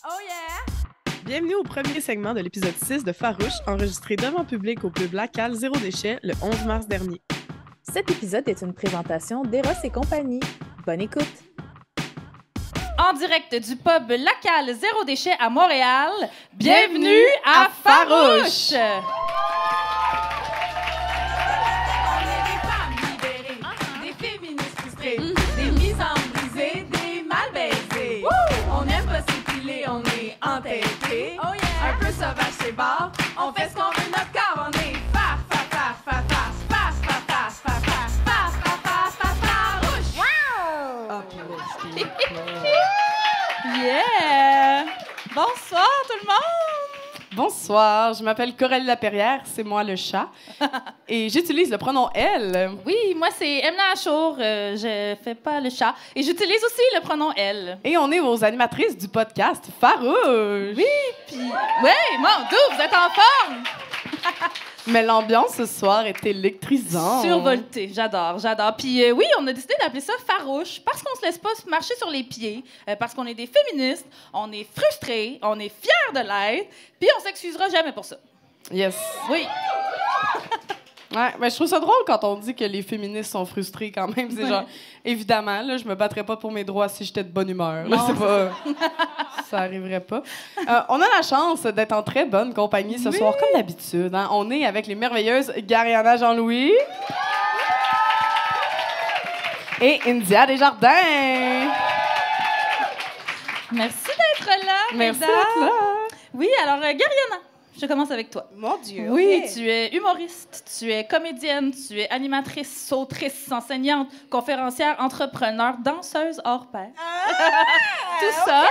Oh yeah! Bienvenue au premier segment de l'épisode 6 de Farouche, enregistré devant public au pub Lacal Zéro Déchet le 11 mars dernier. Cet épisode est une présentation d'Eros et compagnie. Bonne écoute! En direct du pub Lacal Zéro Déchet à Montréal, bienvenue à Farouche! On est des femmes libérées, des féministes frustrées, des mises en brisées, des mal baisées. On aime pas s'épiler, on est entêtés. Un peu sauvage chez bar, on fait ce qu'on veut notre corps, on est fa fa fa fa fa fa fa fa fa fa fa fa fa farouche. Yeah! Bonsoir tout le monde! Bonsoir, je m'appelle Coralie Laperrière, c'est moi le chat, et j'utilise le pronom elle. Oui, moi c'est Emna Achour, je fais pas le chat, et j'utilise aussi le pronom elle. Et on est vos animatrices du podcast Farouche. Oui, puis... Ouais, mon Dieu, vous êtes en forme! Mais l'ambiance ce soir est électrisante. Survolté, j'adore. Puis oui, on a décidé d'appeler ça Farouche parce qu'on se laisse pas marcher sur les pieds, parce qu'on est des féministes, on est frustrés, on est fiers de l'être, puis on s'excusera jamais pour ça. Yes. Oui. Ouais, mais je trouve ça drôle quand on dit que les féministes sont frustrés quand même. C'est genre, évidemment, là, je me battrais pas pour mes droits si j'étais de bonne humeur. Là, c'est pas... ça arriverait pas. On a la chance d'être en très bonne compagnie ce soir, comme d'habitude. Hein? On est avec les merveilleuses Gariana Jean-Louis et India Desjardins. Merci d'être là, Merci mesdames. d'être là. Oui, alors, Gariana, je commence avec toi. Mon Dieu. Oui, ok. tu es humoriste, tu es comédienne, tu es animatrice, autrice, enseignante, conférencière, entrepreneur, danseuse hors pair. Tout ça.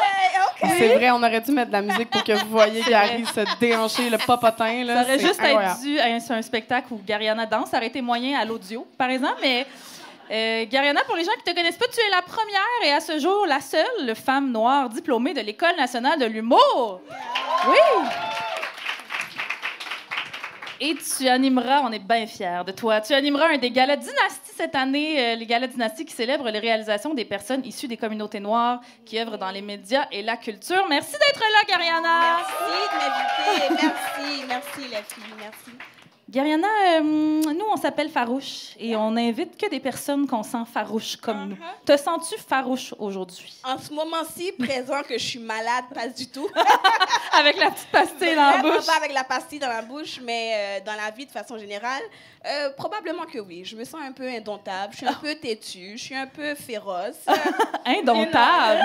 Ok. C'est vrai, on aurait dû mettre de la musique pour que vous voyez Gary se déhancher le popotin. Là, Ça aurait c'est juste incroyable. être dû à un spectacle où Gariana danse. Ça aurait été moyen à l'audio, par exemple. Mais Gariana, pour les gens qui ne te connaissent pas, tu es la première et à ce jour la seule femme noire diplômée de l'École nationale de l'humour. Oui! Et tu animeras, on est bien fiers de toi, tu animeras un des galas Dynastie cette année, les galas Dynastie qui célèbrent les réalisations des personnes issues des communautés noires qui œuvrent dans les médias et la culture. Merci d'être là, Gariana! Merci de m'inviter. Merci les filles. Merci. Gariana, nous, on s'appelle Farouche et on invite que des personnes qu'on sent farouches comme nous. Te sens-tu farouche aujourd'hui? En ce moment-ci, présent que je suis malade, pas du tout. Avec la petite pastille dans la Vraiment bouche? pas avec la pastille dans la bouche, mais dans la vie de façon générale, probablement que oui. Je me sens un peu indomptable, je suis un peu têtue, je suis un peu féroce. Indomptable!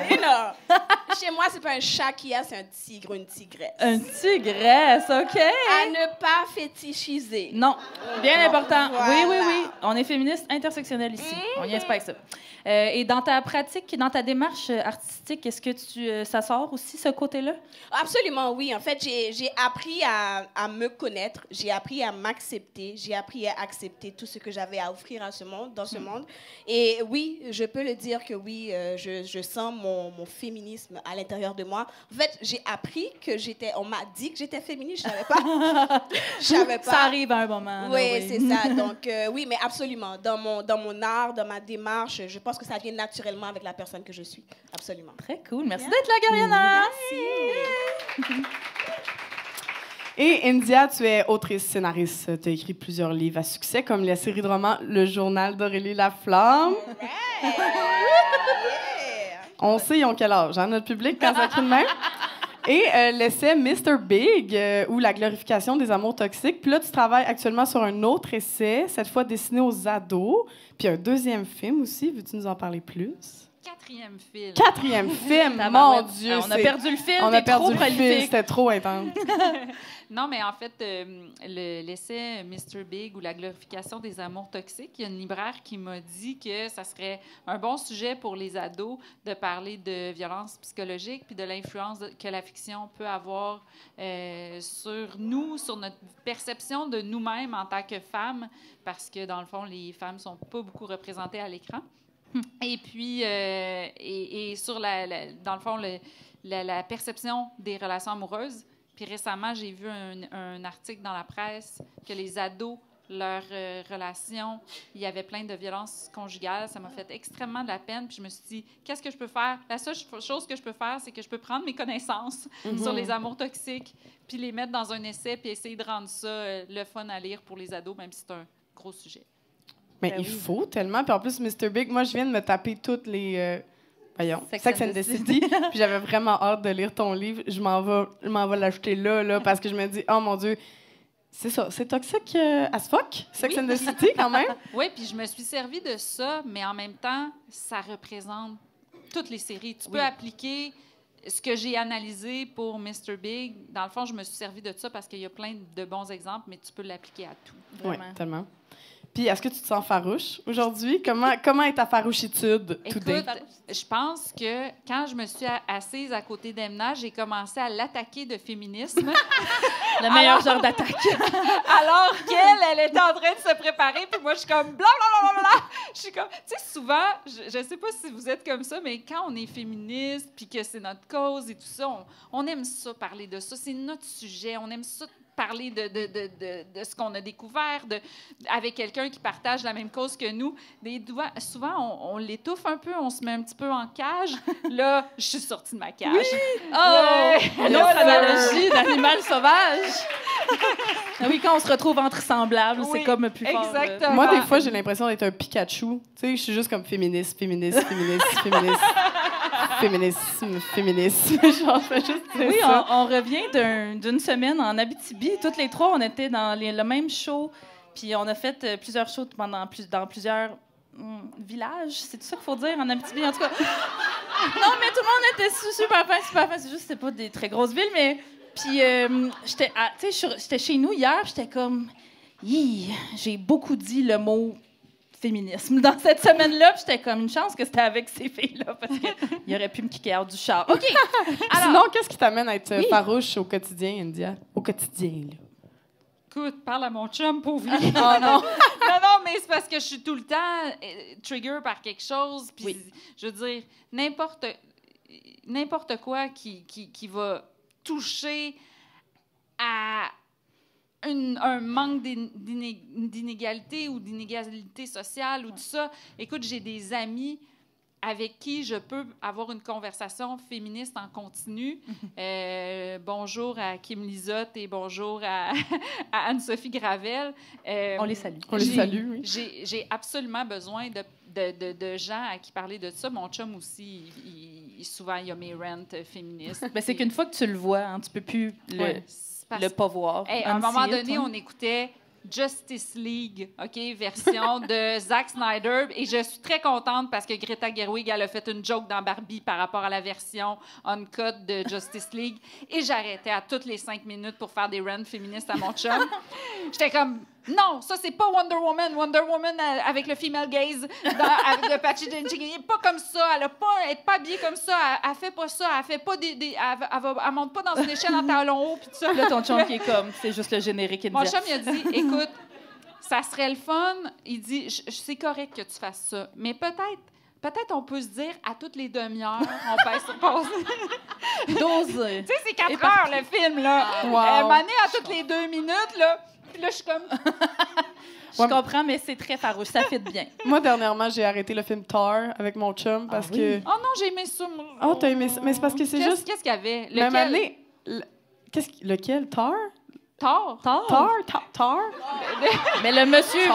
You know. Chez moi, c'est pas un chat qui a, c'est un tigre, une tigresse. Un tigresse, OK? À ne pas fétichiser. Non, bien important. Voilà. Oui. On est féministe intersectionnel ici. On n'y est pas avec ça. Et dans ta pratique, dans ta démarche artistique, est-ce que ça sort aussi, ce côté-là? Absolument, oui. En fait, j'ai appris à me connaître, j'ai appris à m'accepter, j'ai appris à accepter tout ce que j'avais à offrir à ce monde, dans ce monde. Et oui, je peux le dire que oui, je sens mon féminisme à l'intérieur de moi. En fait, j'ai appris que on m'a dit que j'étais féministe, je savais pas. Je savais pas. Ça arrive à un moment. là, Oui, c'est ça. Donc, oui, mais absolument. Dans mon art, dans ma démarche, je pense que ça vient naturellement avec la personne que je suis. Absolument. Très cool. Merci d'être là, Gariana. Et India, tu es autrice, scénariste. Tu as écrit plusieurs livres à succès, comme la série de romans Le Journal d'Aurélie Laflamme. On sait, ils ont quel âge, hein, notre public, quand ça crie de même. Et l'essai Mr. Big, ou la glorification des amours toxiques. Puis là, tu travailles actuellement sur un autre essai, cette fois destiné aux ados. Puis un deuxième film aussi. Veux-tu nous en parler plus? Quatrième film, mon Tabarouette. Dieu. On a perdu le fil, On a t'es trop perdu le fil, prolifique. c'était trop intense. Non, mais en fait, l'essai Mr. Big ou la glorification des amours toxiques, il y a une libraire qui m'a dit que ça serait un bon sujet pour les ados de parler de violence psychologique puis de l'influence que la fiction peut avoir sur nous, sur notre perception de nous-mêmes en tant que femmes, parce que, dans le fond, les femmes sont pas beaucoup représentées à l'écran. Et puis, et sur, dans le fond, la perception des relations amoureuses. Puis récemment, j'ai vu un article dans la presse que les ados leur relation, il y avait plein de violences conjugales. Ça m'a fait extrêmement de la peine. Puis je me suis dit, qu'est-ce que je peux faire? La seule chose que je peux faire, c'est que je peux prendre mes connaissances sur les amours toxiques, puis les mettre dans un essai, puis essayer de rendre ça le fun à lire pour les ados, même si c'est un gros sujet. Mais Ben il oui. faut tellement. Puis en plus, Mr. Big, moi, je viens de me taper toutes les... voyons, Sex and the City. Puis j'avais vraiment hâte de lire ton livre. Je m'en vais l'acheter là, parce que je me dis, oh mon Dieu, c'est ça, c'est toxique as fuck, Sex and the City, quand même. Oui, puis je me suis servi de ça, mais en même temps, ça représente toutes les séries. Tu peux appliquer ce que j'ai analysé pour Mr. Big. Dans le fond, je me suis servi de ça parce qu'il y a plein de bons exemples, mais tu peux l'appliquer à tout. Oui, Vraiment. tellement. Puis est-ce que tu te sens farouche aujourd'hui? Comment est ta farouchitude today? Écoute, je pense que quand je me suis assise à côté d'Emna, j'ai commencé à l'attaquer de féminisme. Le meilleur genre d'attaque. Alors elle était en train de se préparer, puis moi, je suis comme blablabla. Je suis comme, tu sais, souvent, je sais pas si vous êtes comme ça, mais quand on est féministe, puis que c'est notre cause et tout ça, on aime ça, parler de ça. C'est notre sujet. On aime ça parler de ce qu'on a découvert avec quelqu'un qui partage la même cause que nous. Souvent, on l'étouffe un peu, on se met un petit peu en cage. Là, je suis sortie de ma cage. Oh! Une autre analogie d'animal sauvage. Ah oui, quand on se retrouve entre semblables, Oui, c'est comme plus fort. exactement. Moi, des fois, j'ai l'impression d'être un Pikachu. Tu sais, je suis juste comme féministe. Genre, je fais juste dire Oui, ça. on revient d'une semaine en Abitibi. Toutes les trois, on était dans le même show. Puis on a fait plusieurs shows dans plusieurs villages. C'est tout ça qu'il faut dire en Abitibi, en tout cas. Non, mais tout le monde était super fin. C'est juste, c'était pas des très grosses villes, mais... Puis j'étais chez nous hier, puis j'étais comme... J'ai beaucoup dit le mot féminisme dans cette semaine-là, puis j'étais comme une chance que c'était avec ces filles-là, parce qu'il aurait pu me kicker hors du char. OK! Sinon, qu'est-ce qui t'amène à être farouche au quotidien, India? Au quotidien, là. Écoute, parle à mon chum, pauvre lui. Oh non! non, mais c'est parce que je suis tout le temps trigger par quelque chose. Puis, je veux dire, n'importe quoi qui va toucher à un manque d'inégalité ou d'inégalité sociale ou tout ça. Écoute, j'ai des amis avec qui je peux avoir une conversation féministe en continu. Bonjour à Kim Lizotte et bonjour à Anne-Sophie Gravel. On les salue. On les salue, oui. J'ai absolument besoin de gens à qui parler de ça. Mon chum aussi, souvent, il y a mes rants féministes. Ben, c'est qu'une fois que tu le vois, hein, tu peux plus le pas voir. Hey, à un moment donné, on écoutait Justice League, OK, version de Zack Snyder. Et je suis très contente parce que Greta Gerwig, elle a fait une joke dans Barbie par rapport à la version uncut de Justice League. Et j'arrêtais à toutes les 5 minutes pour faire des rants féministes à mon chum. J'étais comme, non, ça, c'est pas Wonder Woman. Wonder Woman avec le female gaze de Patty Jenkins. Elle n'est pas comme ça. Elle n'est pas habillée comme ça. Elle fait pas ça. Elle fait pas elle monte pas dans une échelle en talons hauts. Puis tout ça. Là, ton chum qui est comme, c'est juste le générique. Mon chum, il a dit, écoute, ça serait le fun. Il dit, c'est correct que tu fasses ça. Mais peut-être on peut se dire à toutes les demi-heures, on pèse sur pause. Dose. Tu sais, c'est 4 heures le film, là. Wow. Mané à toutes les 2 minutes, là. Puis là, je suis comme... Je comprends, mais c'est très farouche. Ça fit bien. Moi, dernièrement, j'ai arrêté le film Tar avec mon chum parce que... Oh non, j'ai aimé ça. Moi. Oh, t'as aimé ça? Mais c'est parce que c'est juste... Qu'est-ce qu'il y avait? Même année... Lequel? Tar? Thor. Tar? Mais le monsieur...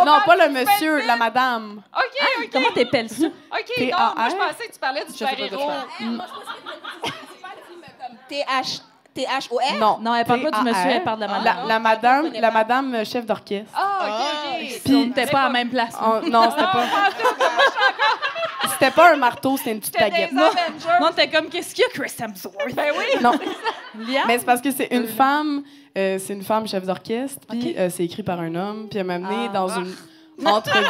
Non, pas le monsieur, la madame. OK. Comment t'appelles ça? OK, T-A-R? non, moi, je pensais que tu parlais du sais pas de super-héros. quoi THOR? Non. Non, elle parle pas du monsieur, elle parle de la madame. La madame chef d'orchestre. Ah, OK. Puis on n'était pas à la même place. Non, c'était pas... C'était pas un marteau, c'était une petite C'était baguette. des Avengers. Non, t'es comme, qu'est-ce qu'il y a, Chris Hemsworth? Ben oui. Non, Liam? mais c'est parce que c'est une femme chef d'orchestre, puis c'est écrit par un homme, puis elle m'a amené dans une entrevue.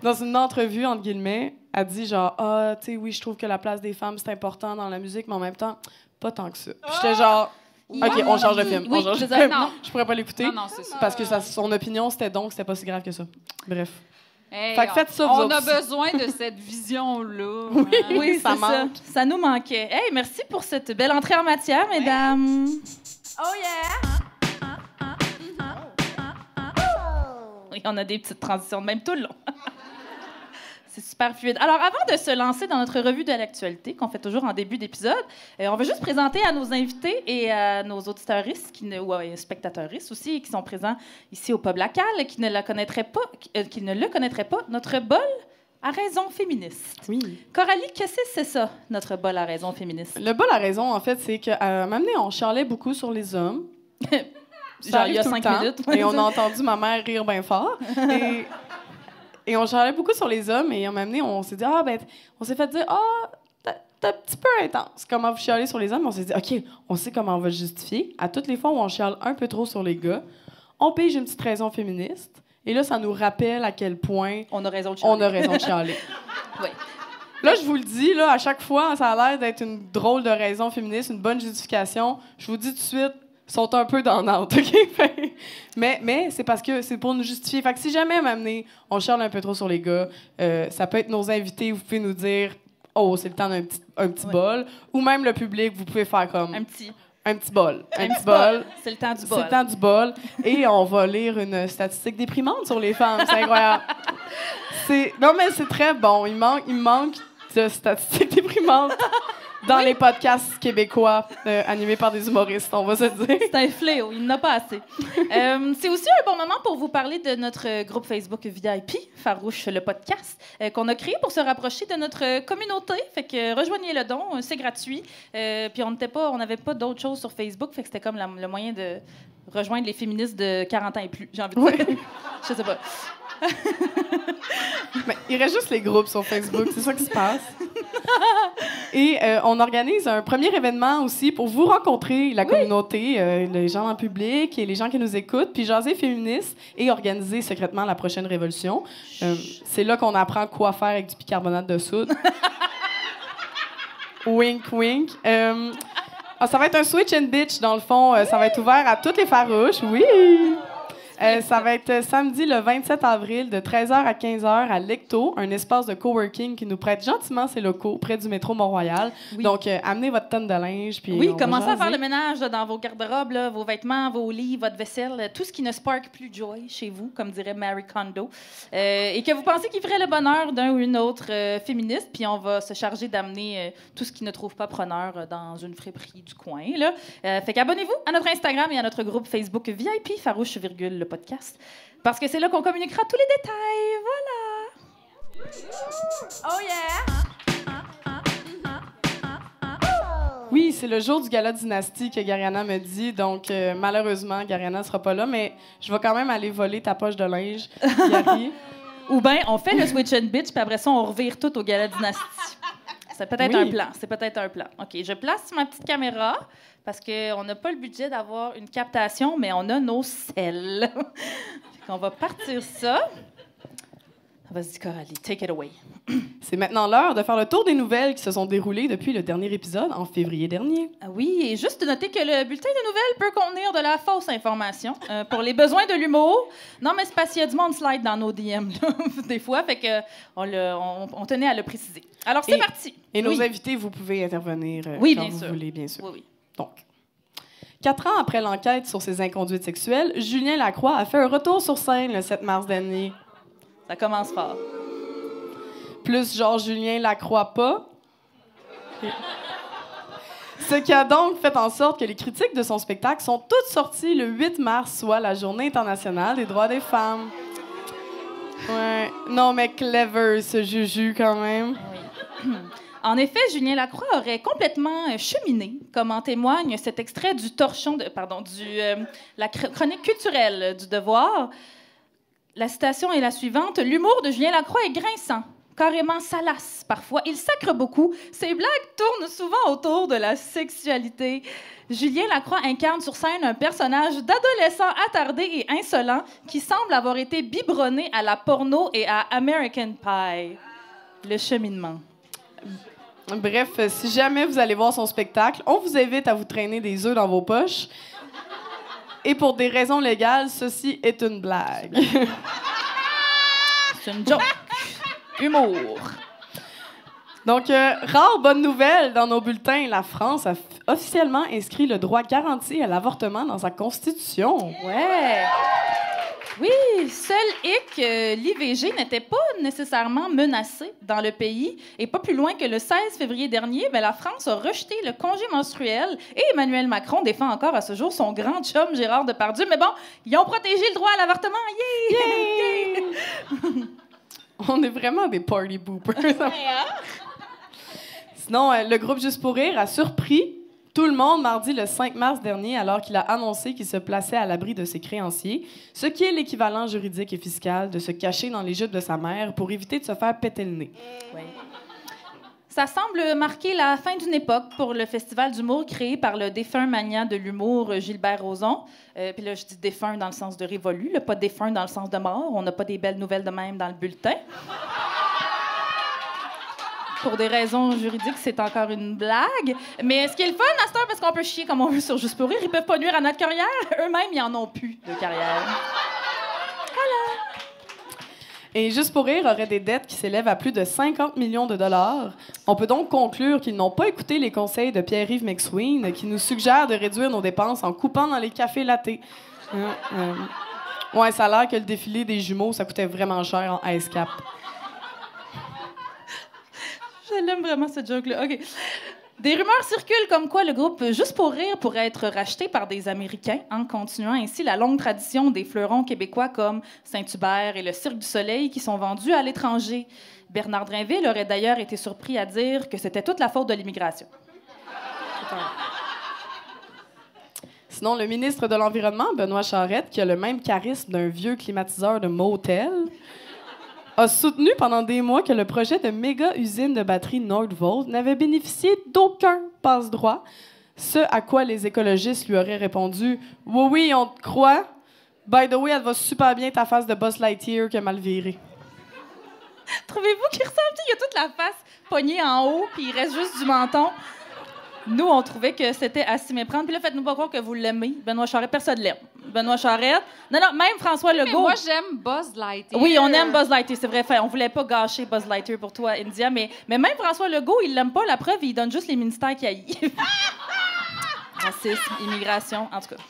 Dans une entrevue, entre guillemets, elle dit genre, tu sais, oui, je trouve que la place des femmes, c'est important dans la musique, mais en même temps, pas tant que ça. Puis j'étais genre, OK, on change de film. Oui, on change de désolé, film. non. Je pourrais pas l'écouter. Non, c'est ça. Parce que son opinion, c'était pas si grave que ça. Bref. Hey, Fait que faites ça, vous on autres a aussi. besoin de cette vision-là. Oui, ça c'est ça. manque. Ça nous manquait. Hey, merci pour cette belle entrée en matière, mesdames. Oh yeah! Oui, on a des petites transitions de même tout le long. C'est super fluide. Alors, avant de se lancer dans notre revue de l'actualité, qu'on fait toujours en début d'épisode, on va juste présenter à nos invités et à nos auditeuristes, ou spectateuristes aussi, qui sont présents ici au Pub Lacal, qui ne le connaîtraient pas, notre bol à raison féministe. Oui. Coralie, qu'est-ce que c'est ça, notre bol à raison féministe? Le bol à raison, en fait, c'est qu'à un moment donné, on chialait beaucoup sur les hommes. Genre, il y a 5 minutes. Et on a entendu ma mère rire bien fort. Et on chialait beaucoup sur les hommes. Et à un moment donné, on s'est dit, on s'est fait dire, t'es un petit peu intense. Comment vous chialez sur les hommes? On s'est dit, OK, on sait comment on va justifier. À toutes les fois où on chiale un peu trop sur les gars, on pige une petite raison féministe. Et là, ça nous rappelle à quel point on a raison de chialer. Oui. Là, je vous le dis, là, à chaque fois, ça a l'air d'être une drôle de raison féministe, une bonne justification. Je vous dis tout de suite, ils sont un peu dans Nantes, OK? mais c'est parce que c'est pour nous justifier. Fait que si jamais, on chiale un peu trop sur les gars, ça peut être nos invités, vous pouvez nous dire « Oh, c'est le temps d'un petit bol ». Ou même le public, vous pouvez faire comme... Un petit bol. Un petit bol. C'est le temps du bol. C'est le temps du bol. Et on va lire une statistique déprimante sur les femmes. C'est incroyable. Non, mais c'est très bon. Il manque de statistiques déprimantes dans les podcasts québécois animés par des humoristes, on va se dire. C'est un fléau. Il n'en a pas assez. C'est aussi un bon moment pour vous parler de notre groupe Facebook VIP, Farouche le podcast, qu'on a créé pour se rapprocher de notre communauté. Fait que rejoignez-le donc, c'est gratuit. Puis on n'avait pas d'autres choses sur Facebook, fait que c'était comme le moyen de rejoindre les féministes de 40 ans et plus, j'ai envie de dire. Je sais pas. Mais il reste juste les groupes sur Facebook, c'est ça qui se passe. Et on organise un premier événement aussi pour vous rencontrer, la communauté, les gens en public et les gens qui nous écoutent, puis jaser féministe et organiser secrètement la prochaine révolution. C'est là qu'on apprend quoi faire avec du bicarbonate de soude. Wink, wink. Ça va être un switch and bitch, dans le fond. Ça va être ouvert à toutes les farouches, oui! Ça va être samedi le 27 avril de 13h à 15h à Lecto, un espace de coworking qui nous prête gentiment ses locaux près du métro Mont-Royal. Oui. Donc, amenez votre tonne de linge. Puis commencez à faire le ménage là, dans vos garde-robes, là, vos vêtements, vos lits, votre vaisselle, tout ce qui ne spark plus joy chez vous, comme dirait Marie Kondo. Et que vous pensez qu'il ferait le bonheur d'un ou une autre féministe, puis on va se charger d'amener tout ce qui ne trouve pas preneur dans une friperie du coin. Là. Fait qu'abonnez-vous à notre Instagram et à notre groupe Facebook VIP, Farouche, le podcast, parce que c'est là qu'on communiquera tous les détails. Voilà! Oh yeah! Oui, c'est le jour du gala Dynastie que Gariana me dit, donc malheureusement, Gariana ne sera pas là, mais je vais quand même aller voler ta poche de linge, Gary. Ou bien, on fait le switch and bitch, puis après ça, on revire tout au gala Dynastie. C'est peut-être un plan. C'est peut-être un plan. OK, je place ma petite caméra parce qu'on n'a pas le budget d'avoir une captation, mais on a nos selles. On va partir ça. Vas-y, Coralie, take it away. C'est maintenant l'heure de faire le tour des nouvelles qui se sont déroulées depuis le dernier épisode en février dernier. Ah oui, et juste noter que le bulletin de nouvelles peut contenir de la fausse information pour les besoins de l'humour. Non, mais c'est parce qu'il y a du monde slide dans nos DM des fois, fait que on tenait à le préciser. Alors, c'est parti. Et nos invités, vous pouvez intervenir quand vous voulez, bien sûr. Oui. Donc, 4 ans après l'enquête sur ses inconduites sexuelles, Julien Lacroix a fait un retour sur scène le 7 mars dernier. Ça commence fort. Plus genre Julien Lacroix pas. Ce qui a donc fait en sorte que les critiques de son spectacle sont toutes sorties le 8 mars, soit la Journée internationale des droits des femmes. Ouais. Non, mais clever, ce juju, quand même. Oui. En effet, Julien Lacroix aurait complètement cheminé, comme en témoigne cet extrait du torchon, la chronique culturelle du Devoir. La citation est la suivante. « L'humour de Julien Lacroix est grinçant, carrément salace parfois. Il sacre beaucoup. Ses blagues tournent souvent autour de la sexualité. Julien Lacroix incarne sur scène un personnage d'adolescent attardé et insolent qui semble avoir été biberonné à la porno et à American Pie. » Le cheminement. Bref, si jamais vous allez voir son spectacle, on vous invite à vous traîner des œufs dans vos poches. Et pour des raisons légales, ceci est une blague. C'est une joke. Humour. Donc, rare bonne nouvelle dans nos bulletins. La France a officiellement inscrit le droit garanti à l'avortement dans sa Constitution. Ouais. Oui, seul hic, l'IVG n'était pas nécessairement menacé dans le pays. Et pas plus loin que le 16 février dernier, ben, la France a rejeté le congé menstruel et Emmanuel Macron défend encore à ce jour son grand chum Gérard Depardieu. Mais bon, ils ont protégé le droit à l'avortement. Yeah! Yeah! On est vraiment des party boopers. Sinon, le groupe Juste pour rire a surpris tout le monde mardi le 5 mars dernier alors qu'il a annoncé qu'il se plaçait à l'abri de ses créanciers, ce qui est l'équivalent juridique et fiscal de se cacher dans les jupes de sa mère pour éviter de se faire péter le nez. Oui. Ça semble marquer la fin d'une époque pour le festival d'humour créé par le défunt mania de l'humour Gilbert Rozon. Puis là, je dis défunt dans le sens de révolu, pas défunt dans le sens de mort. On n'a pas des belles nouvelles de même dans le bulletin. Pour des raisons juridiques, c'est encore une blague. Mais ce qui est le fun, à cette heure, parce qu'on peut chier comme on veut sur Juste pour rire, ils peuvent pas nuire à notre carrière. Eux-mêmes, ils en ont plus de carrière. Et Juste pour rire aurait des dettes qui s'élèvent à plus de 50 millions de dollars. On peut donc conclure qu'ils n'ont pas écouté les conseils de Pierre-Yves McSween, qui nous suggère de réduire nos dépenses en coupant dans les cafés lattés. Ouais, ça a l'air que le défilé des jumeaux, ça coûtait vraiment cher en Ice Cap. Je l'aime vraiment, cette joke-là. OK. Des rumeurs circulent comme quoi le groupe Juste pour rire pourrait être racheté par des Américains, en continuant ainsi la longue tradition des fleurons québécois comme Saint-Hubert et le Cirque du Soleil qui sont vendus à l'étranger. Bernard Drinville aurait d'ailleurs été surpris à dire que c'était toute la faute de l'immigration. Sinon, le ministre de l'Environnement, Benoît Charette, qui a le même charisme d'un vieux climatiseur de motel, a soutenu pendant des mois que le projet de méga-usine de batterie Nordvolt n'avait bénéficié d'aucun passe-droit, ce à quoi les écologistes lui auraient répondu « Oui, oui, on te croit. By the way, elle va super bien ta face de Buzz Lightyear qui a mal viré. » Trouvez-vous qu'il ressemble? Il y a toute la face pognée en haut, puis il reste juste du menton. Nous, on trouvait que c'était à s'y méprendre. Puis là, faites-nous pas croire que vous l'aimez. Benoît Charette, personne l'aime. Benoît Charette. Non, même François Legault. Mais moi, j'aime Buzz Lightyear. Oui, on aime Buzz Lightyear, c'est vrai. Enfin, on voulait pas gâcher Buzz Lightyear pour toi, India. Mais même François Legault, il l'aime pas. La preuve, il donne juste les ministères qu'il haït. Racisme, immigration, en tout cas.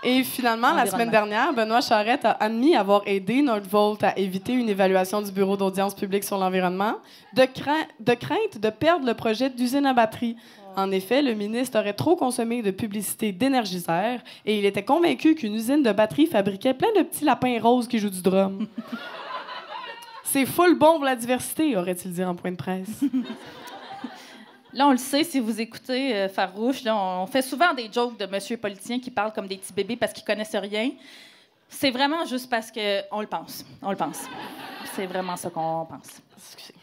Et finalement, la semaine dernière, Benoît Charette a admis avoir aidé Nordvolt à éviter une évaluation du Bureau d'audience publique sur l'environnement de crainte de perdre le projet d'usine à batterie. En effet, le ministre aurait trop consommé de publicité d'énergiseur et il était convaincu qu'une usine de batterie fabriquait plein de petits lapins roses qui jouent du drum. C'est full bon pour la diversité, aurait-il dit en point de presse. Là, on le sait, si vous écoutez Farouche, là, on fait souvent des jokes de monsieur politicien qui parlent comme des petits bébés parce qu'ils connaissent rien. C'est vraiment juste parce qu'on le pense. On le pense. C'est vraiment ça qu'on pense. Excusez.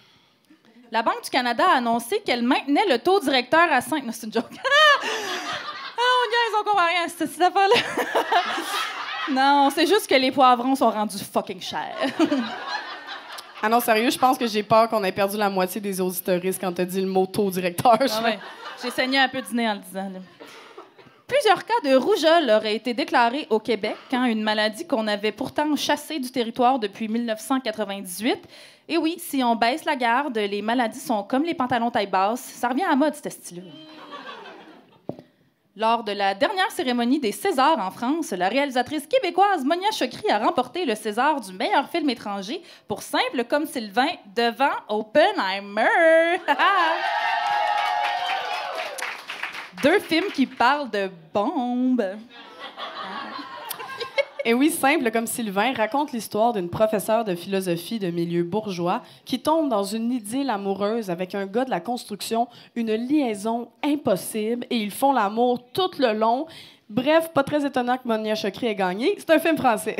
La Banque du Canada a annoncé qu'elle maintenait le taux directeur à 5... Non, c'est une joke. On niaise, on comprend rien, cette affaire-là. Non, c'est juste que les poivrons sont rendus fucking chers. Ah non, sérieux, je pense que j'ai peur qu'on ait perdu la moitié des auditeuristes quand t'as dit le mot taux directeur. Ah ouais. J'ai saigné un peu du nez en le disant. Là. Plusieurs cas de rougeole auraient été déclarés au Québec, une maladie qu'on avait pourtant chassée du territoire depuis 1998. Et oui, si on baisse la garde, les maladies sont comme les pantalons taille basse. Ça revient à la mode, ce style-là. Lors de la dernière cérémonie des Césars en France, la réalisatrice québécoise Monia Chokri a remporté le César du meilleur film étranger pour Simple comme Sylvain devant Oppenheimer. Deux films qui parlent de bombes. Et oui, Simple comme Sylvain raconte l'histoire d'une professeure de philosophie de milieu bourgeois qui tombe dans une idylle amoureuse avec un gars de la construction, une liaison impossible, et ils font l'amour tout le long. Bref, pas très étonnant que Monia Chokri ait gagné. C'est un film français.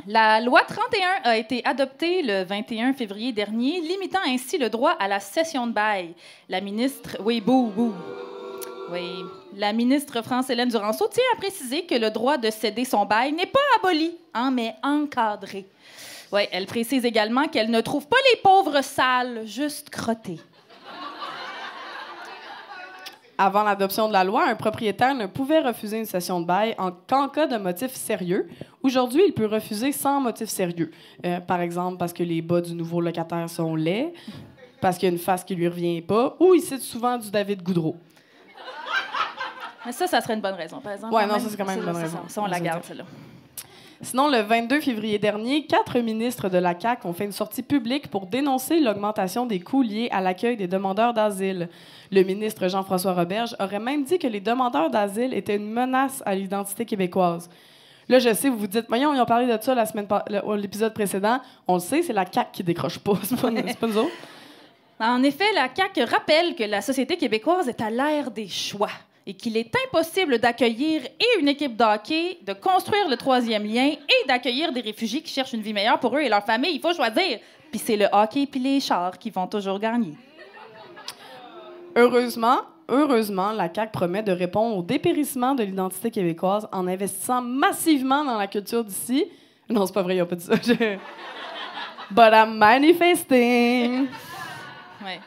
La loi 31 a été adoptée le 21 février dernier, limitant ainsi le droit à la cession de bail. La ministre... Oui, bouh. Oui. La ministre France-Hélène Duranceau tient à préciser que le droit de céder son bail n'est pas aboli, mais encadré. Oui, elle précise également qu'elle ne trouve pas les pauvres sales, juste crottés. Avant l'adoption de la loi, un propriétaire ne pouvait refuser une cession de bail qu'en cas de motif sérieux. Aujourd'hui, il peut refuser sans motif sérieux. Par exemple, parce que les bas du nouveau locataire sont laids, parce qu'il y a une face qui lui revient pas, ou il cite souvent du David Goudreau. Mais ça serait une bonne raison, par exemple. Ouais, non, ça, c'est quand même une bonne raison. Ça, on la garde, celle-là. Sinon, le 22 février dernier, 4 ministres de la CAQ ont fait une sortie publique pour dénoncer l'augmentation des coûts liés à l'accueil des demandeurs d'asile. Le ministre Jean-François Roberge aurait même dit que les demandeurs d'asile étaient une menace à l'identité québécoise. Là, je sais, vous vous dites, voyons, ils ont parlé de ça l'épisode précédent. On le sait, c'est la CAQ qui décroche pas, c'est pas nous autres. En effet, la CAQ rappelle que la société québécoise est à l'ère des choix et qu'il est impossible d'accueillir et une équipe de hockey, de construire le troisième lien et d'accueillir des réfugiés qui cherchent une vie meilleure pour eux et leur famille. Il faut choisir. Puis c'est le hockey puis les chars qui vont toujours gagner. Heureusement, la CAQ promet de répondre au dépérissement de l'identité québécoise en investissant massivement dans la culture d'ici. Non, c'est pas vrai, il a pas dit ça. But I'm manifesting. Ouais.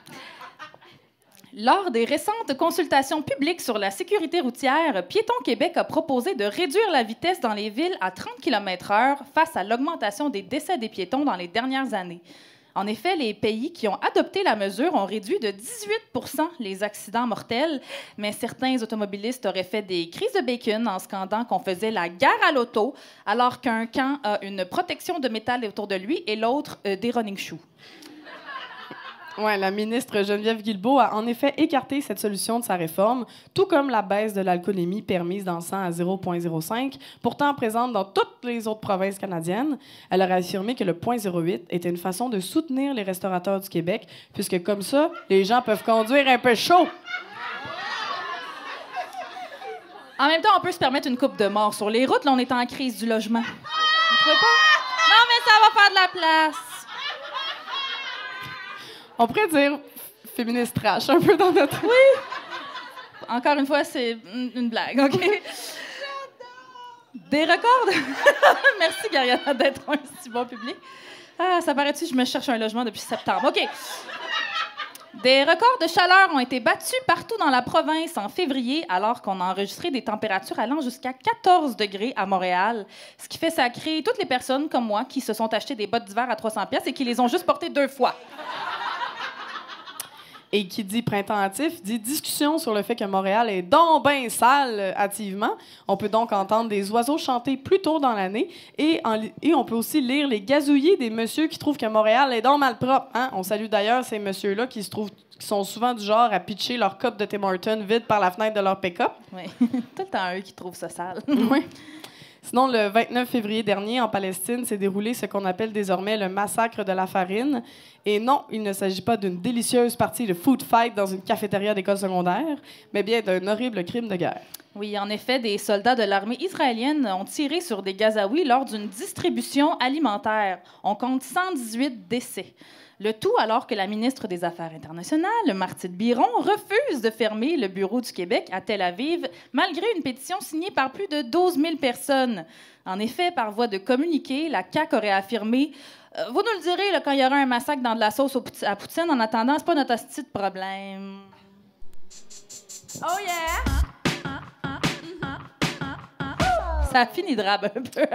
Lors des récentes consultations publiques sur la sécurité routière, Piéton Québec a proposé de réduire la vitesse dans les villes à 30 km/h face à l'augmentation des décès des piétons dans les dernières années. En effet, les pays qui ont adopté la mesure ont réduit de 18 % les accidents mortels, mais certains automobilistes auraient fait des crises de bacon en scandant qu'on faisait la guerre à l'auto, alors qu'un camp a une protection de métal autour de lui et l'autre des running shoes. Ouais, la ministre Geneviève Guilbeault a en effet écarté cette solution de sa réforme, tout comme la baisse de l'alcoolémie permise dans le sang à 0,05, pourtant présente dans toutes les autres provinces canadiennes. Elle aurait affirmé que le 0,08 était une façon de soutenir les restaurateurs du Québec, puisque comme ça, les gens peuvent conduire un peu chaud. En même temps, on peut se permettre une coupe de mort sur les routes. Là, on est en crise du logement. Vous trouvez pas? Non, mais ça va faire de la place. On pourrait dire féministe trash un peu dans notre... Oui! Encore une fois, c'est une blague, OK? Des records... Merci, Gariana, d'être un si bon public. Ah, ça paraît-tu, je me cherche un logement depuis septembre. OK. Des records de chaleur ont été battus partout dans la province en février, alors qu'on a enregistré des températures allant jusqu'à 14 degrés à Montréal, ce qui fait sacrer toutes les personnes comme moi qui se sont achetées des bottes d'hiver à 300$ et qui les ont juste portées 2 fois. Et qui dit printemps hâtif, dit discussion sur le fait que Montréal est donc ben sale hâtivement. On peut donc entendre des oiseaux chanter plus tôt dans l'année et on peut aussi lire les gazouillis des messieurs qui trouvent que Montréal est donc malpropre. Hein? On salue d'ailleurs ces messieurs-là qui sont souvent du genre à pitcher leur cup de Tim Hortons vide par la fenêtre de leur pick-up. Oui, tout le temps eux qui trouvent ça sale. Oui. Sinon, le 29 février dernier, en Palestine, s'est déroulé ce qu'on appelle désormais le massacre de la farine. Et non, il ne s'agit pas d'une délicieuse partie de food fight dans une cafétéria d'école secondaire, mais bien d'un horrible crime de guerre. Oui, en effet, des soldats de l'armée israélienne ont tiré sur des Gazaouis lors d'une distribution alimentaire. On compte 118 décès. Le tout alors que la ministre des Affaires internationales, Martine Biron, refuse de fermer le bureau du Québec à Tel Aviv, malgré une pétition signée par plus de 12 000 personnes. En effet, par voie de communiqué, la CAQ aurait affirmé « Vous nous le direz là, quand il y aura un massacre dans de la sauce à poutine. En attendant, c'est pas notre hostie de problème. » Oh yeah! Ça a fini de rab un peu.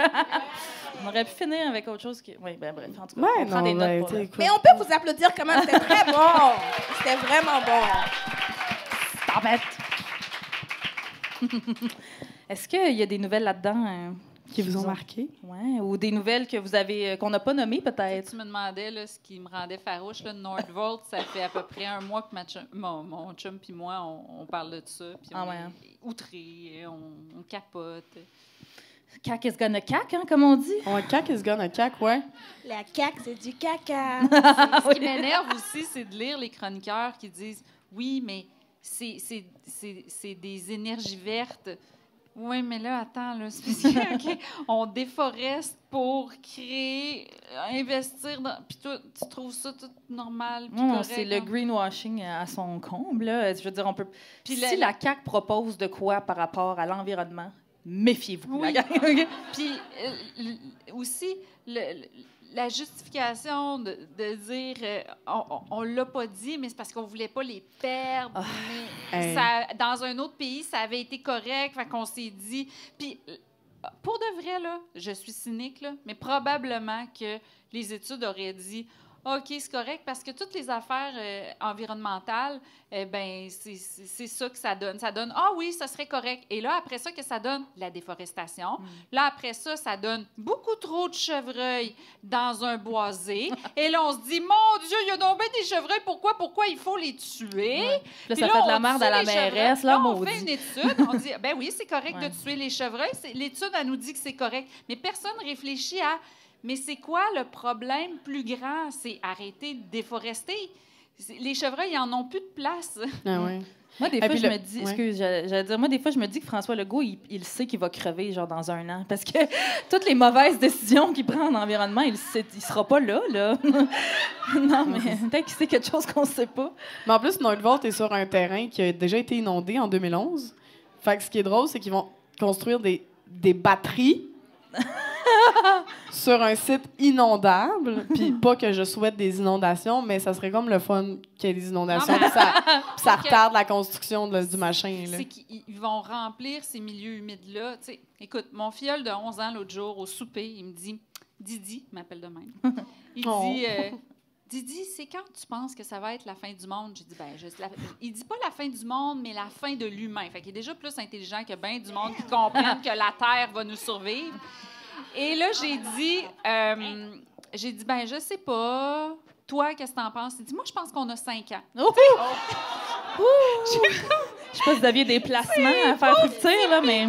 On aurait pu finir avec autre chose qui... Oui, ben bref, en tout cas, Ouais, on prend des notes pour... Mais on peut vous applaudir quand même, c'était très bon. C'était vraiment bon. Est-ce qu'il y a des nouvelles là-dedans Qui vous ont marqué? Ouais, ou des nouvelles que vous avez qu'on n'a pas nommées, peut-être? Tu me demandais là, ce qui me rendait farouche. Là, Nordvolt, ça fait à peu près un mois que mon chum puis moi, on parle de ça. Puis on est outrés, on capote. Cac is gonna cac, hein, comme on dit. On cac is gonna cac, ouais. La CAQ, c'est du caca. Ce qui m'énerve aussi, c'est de lire les chroniqueurs qui disent « Oui, mais c'est des énergies vertes. » Oui, mais là, attends, là, c'est parce que, okay, on déforeste pour créer, investir dans... Puis toi, tu trouves ça tout normal, puis correct? C'est le greenwashing à son comble, là. Je veux dire, on peut... Puis si la CAQ propose de quoi par rapport à l'environnement, méfiez-vous, oui. la gang. Puis aussi, la justification de dire on l'a pas dit, mais c'est parce qu'on voulait pas les perdre. Mais dans un autre pays, ça avait été correct, fait qu'on s'est dit... Puis pour de vrai, là, je suis cynique, là, mais probablement que les études auraient dit OK, c'est correct, parce que toutes les affaires environnementales, ben c'est ça que ça donne. Ça donne, ah oui, ça serait correct. Et là, après ça, que ça donne la déforestation. Là, après ça, ça donne beaucoup trop de chevreuils dans un boisé. Et là, on se dit, mon Dieu, il y a donc bien des chevreuils, pourquoi il faut les tuer? Là, Puis ça là, fait de on la merde tue à la les chevreuils. mairesse, là, Là, on maudit. fait une étude, on dit, ben oui, c'est correct de tuer les chevreuils. L'étude, elle nous dit que c'est correct. Mais personne réfléchit à, mais c'est quoi le problème plus grand? C'est arrêter de déforester. Les chevreuils, ils en ont plus de place. Ah ouais. Moi, des Et fois, puis je me dis, excuse, j'allais dire, moi, des fois, je me dis que François Legault, il sait qu'il va crever, genre, dans 1 an. Parce que toutes les mauvaises décisions qu'il prend en environnement, il sera pas là. Non, mais peut-être qu'il sait quelque chose qu'on sait pas. Mais en plus, Nordvolt est sur un terrain qui a déjà été inondé en 2011. Fait que ce qui est drôle, c'est qu'ils vont construire des batteries sur un site inondable. Puis pas que je souhaite des inondations, mais ça serait comme le fun qu'il y ait des inondations. Non, mais- Puis ça retarde la construction du machin. Là. C'est qu'ils vont remplir ces milieux humides-là. Tu sais, écoute, mon filleul de 11 ans, l'autre jour, au souper, il me dit, Didi, il m'appelle de même, il dit, Didi, c'est quand tu penses que ça va être la fin du monde? J'ai dit, il dit pas la fin du monde, mais la fin de l'humain. Fait qu'il est déjà plus intelligent que bien du monde qui comprennent que la Terre va nous survivre. Et là, j'ai dit, je sais pas. Toi, qu'est-ce que t'en penses? Il dit, moi, je pense qu'on a 5 ans. Oh! Je sais pas si vous aviez des placements à faire fructir, là, mais...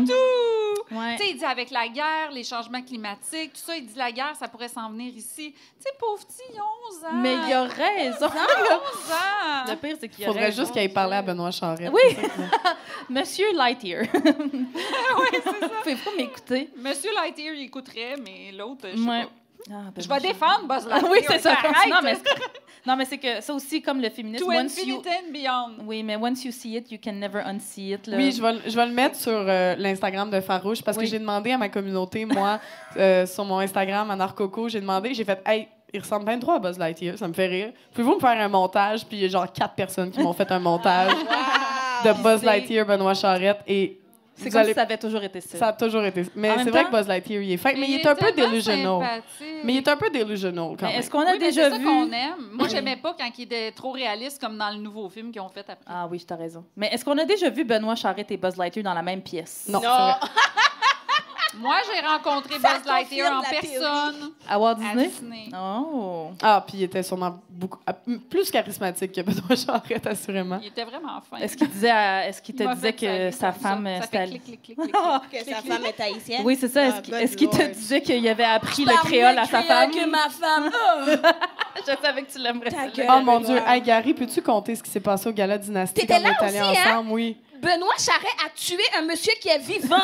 Ouais. Tu sais, il dit avec la guerre, les changements climatiques, tout ça, il dit la guerre, ça pourrait s'en venir ici. Tu sais, pauvre petit, il a 11 ans. Mais il a raison. 11 ans. Le pire, c'est qu'il a Faudrait raison. juste qu'il aille parler à Benoît Charette. Oui. C'est ça que- Monsieur Lightyear. Oui, c'est ça. Vous pouvez pas m'écouter. Monsieur Lightyear, il écouterait, mais l'autre, je sais Ouais. pas. Ah, ben Je vais défendre Buzz Lightyear. oui, c'est ça. Arrête. Non, mais c'est que ça aussi, comme le féminisme, To once you... infinity and beyond. Oui, mais once you see it, you can never unsee it. Là. Oui, je vais le mettre sur l'Instagram de Farouche parce Oui. que j'ai demandé à ma communauté, moi, sur mon Instagram, Anarcoco, j'ai fait, hey, il ressemble bien trop à Buzz Lightyear, ça me fait rire. Pouvez-vous me faire un montage? Puis il y a genre 4 personnes qui m'ont fait un montage de Buzz Lightyear, Benoît Charette et. C'est vous comme allez- si ça avait toujours été ça. Ça a toujours été. Mais En c'est même vrai temps- que Buzz Lightyear, il est fait. Mais il est un peu tellement delusional. sympathique. Mais il est un peu delusional quand Mais même. est-ce qu'on a Oui, mais déjà c'est ça vu... qu'on aime. Moi, j'aimais pas quand il était trop réaliste, comme dans le nouveau film qu'ils ont fait après. Ah oui, t'as raison. Mais est-ce qu'on a déjà vu Benoît Charette et Buzz Lightyear dans la même pièce? Non, c'est vrai. Moi, j'ai rencontré Ça Buzz Lightyear en confirme la personne À Walt à Disney? Disney. Oh! Ah, puis il était sûrement plus charismatique que Benoît Charette, assurément. Il était vraiment fin. Est-ce qu'il te Il m'a disait fait que saluer sa comme femme... ça. Ça c'était- fait clic, clic, clic, clic, clic. Que sa femme est haïtienne. Oui, c'est ça. Ah, Est-ce qu'il te Lord. disait qu'il avait appris le Parle créole mieux à sa créole femme? que ma femme. Je savais que tu l'aimerais. Ta celle-là. gueule. Oh mon Benoît. Dieu, hey Gary, peux-tu compter ce qui s'est passé au Gala Dynastie T'étais quand on là est allés aussi, hein? ensemble? Oui. Benoît Charret a tué un monsieur qui est vivant.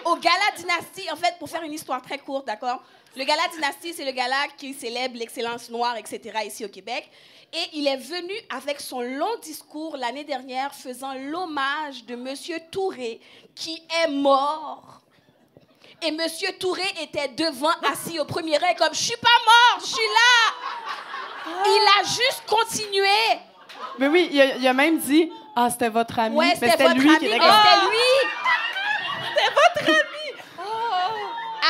Au Gala Dynastie, en fait, pour faire une histoire très courte, d'accord? Le Gala Dynastie, c'est le gala qui célèbre l'excellence noire, etc., ici au Québec. Et il est venu avec son long discours l'année dernière faisant l'hommage de monsieur Touré, qui est mort. Et monsieur Touré était devant, assis au premier rang, comme « Je suis pas mort, je suis là! » Il a juste continué. Mais oui, il a même dit ah, c'était votre ami. Ouais, Mais c'était votre lui ami, qui était mais comme- c'était lui. C'était votre ami.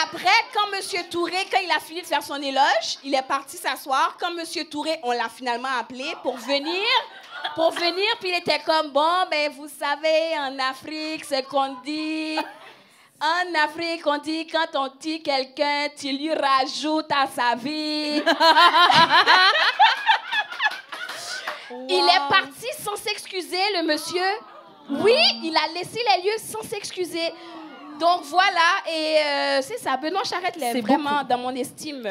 Après, quand M. Touré, quand il a fini de faire son éloge, il est parti s'asseoir. Quand M. Touré, on l'a finalement appelé pour venir, puis il était comme, bon, ben vous savez, en Afrique, ce qu'on dit... En Afrique, on dit, quand on tue quelqu'un, tu lui rajoutes à sa vie. Il est parti sans s'excuser, le monsieur. Oui, il a laissé les lieux sans s'excuser. Donc voilà, et c'est ça. Benoît Charette, il est C'est vraiment beaucoup. dans mon estime.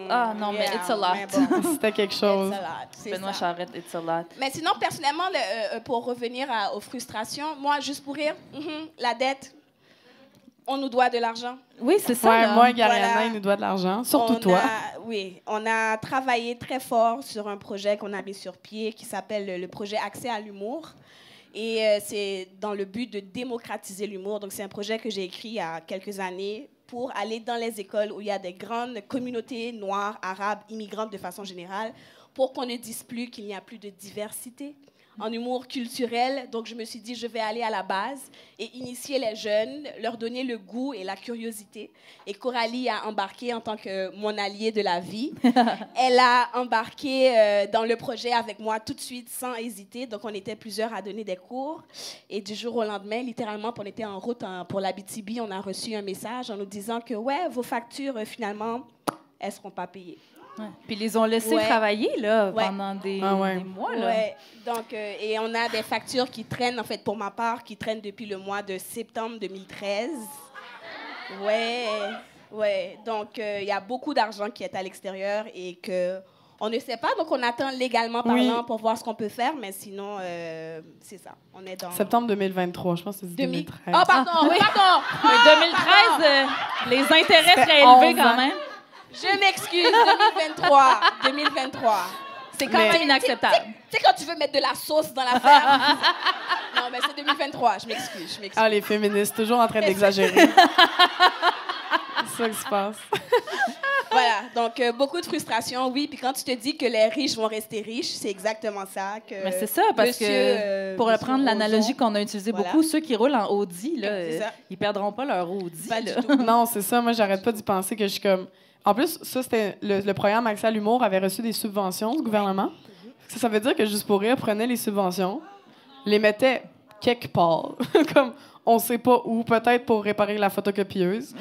Ah non, mais it's a lot. mais bon, C'était quelque chose. it's a lot, c'est Benoît ça. Charette, it's a lot. Mais sinon, personnellement, pour revenir aux frustrations, moi, juste pour rire, la dette, on nous doit de l'argent. Oui, c'est ça. Ouais, là. moi, Gariana, Voilà. il nous doit de l'argent. Surtout On toi. Oui, on a travaillé très fort sur un projet qu'on a mis sur pied qui s'appelle le projet Accès à l'humour. Et c'est dans le but de démocratiser l'humour. Donc, c'est un projet que j'ai écrit il y a quelques années pour aller dans les écoles où il y a des grandes communautés noires, arabes, immigrantes de façon générale, pour qu'on ne dise plus qu'il n'y a plus de diversité en humour culturel. Donc, je me suis dit, je vais aller à la base et initier les jeunes, leur donner le goût et la curiosité. Et Coralie a embarqué en tant que mon alliée de la vie. Elle a embarqué dans le projet avec moi tout de suite, sans hésiter. Donc, on était plusieurs à donner des cours. Et du jour au lendemain, littéralement, on était en route pour l'Abitibi, on a reçu un message en nous disant que, ouais, vos factures, finalement, elles ne seront pas payées. Ouais. Puis ils les ont laissés travailler là, Ouais. pendant des mois. Là. Ouais. Donc, et on a des factures qui traînent, en fait, pour ma part, qui traînent depuis le mois de septembre 2013. Ouais. Donc, il y a beaucoup d'argent qui est à l'extérieur et que on ne sait pas. Donc, on attend légalement parlant pour voir ce qu'on peut faire. Mais sinon, c'est ça. On est dans... Septembre 2023, je pense que c'est 2013. Oh, pardon, oui. Pardon! Mais 2013, les intérêts seraient élevés quand même. Je m'excuse, 2023. C'est quand même inacceptable. Tu sais, quand tu veux mettre de la sauce dans l'affaire. Non, mais c'est 2023. Je m'excuse. Ah, les féministes, toujours en train d'exagérer. C'est ça qui se passe. Voilà, donc beaucoup de frustration, oui. Puis quand tu te dis que les riches vont rester riches, c'est exactement ça. Mais c'est ça, parce que pour reprendre l'analogie qu'on a utilisée beaucoup, ceux qui roulent en Audi, là, ils perdront pas leur Audi. Pas du tout. Non, c'est ça. Moi, j'arrête pas d'y penser que je suis comme... En plus, ça, c'était le programme Accès à l'humour avait reçu des subventions du gouvernement. Ça veut dire que Juste pour rire prenait les subventions, les mettait quelque part, comme on sait pas où, peut-être pour réparer la photocopieuse.